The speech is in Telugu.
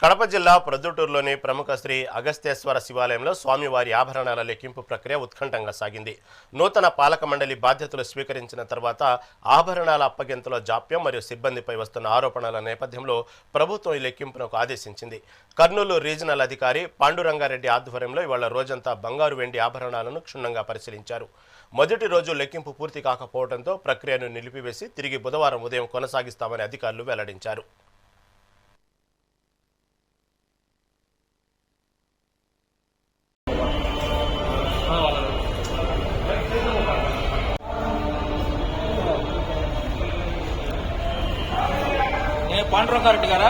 కడప జిల్లా ప్రొద్దుటూరులోని ప్రముఖ శ్రీ అగస్త్యేశ్వర శివాలయంలో స్వామివారి ఆభరణాల లెక్కింపు ప్రక్రియ ఉత్కంఠంగా సాగింది. నూతన పాలక మండలి బాధ్యతలు స్వీకరించిన తర్వాత ఆభరణాల అప్పగింతలో జాప్యం మరియు సిబ్బందిపై వస్తున్న ఆరోపణల నేపథ్యంలో ప్రభుత్వం ఈ లెక్కింపునకు ఆదేశించింది. కర్నూలు రీజనల్ అధికారి పాండురంగారెడ్డి ఆధ్వర్యంలో ఇవాళ రోజంతా బంగారు వెండి ఆభరణాలను క్షుణ్ణంగా పరిశీలించారు. మొదటి రోజు లెక్కింపు పూర్తి కాకపోవడంతో ప్రక్రియను నిలిపివేసి తిరిగి బుధవారం ఉదయం కొనసాగిస్తామని అధికారులు వెల్లడించారు. పాండురంగారెడ్డి గారా?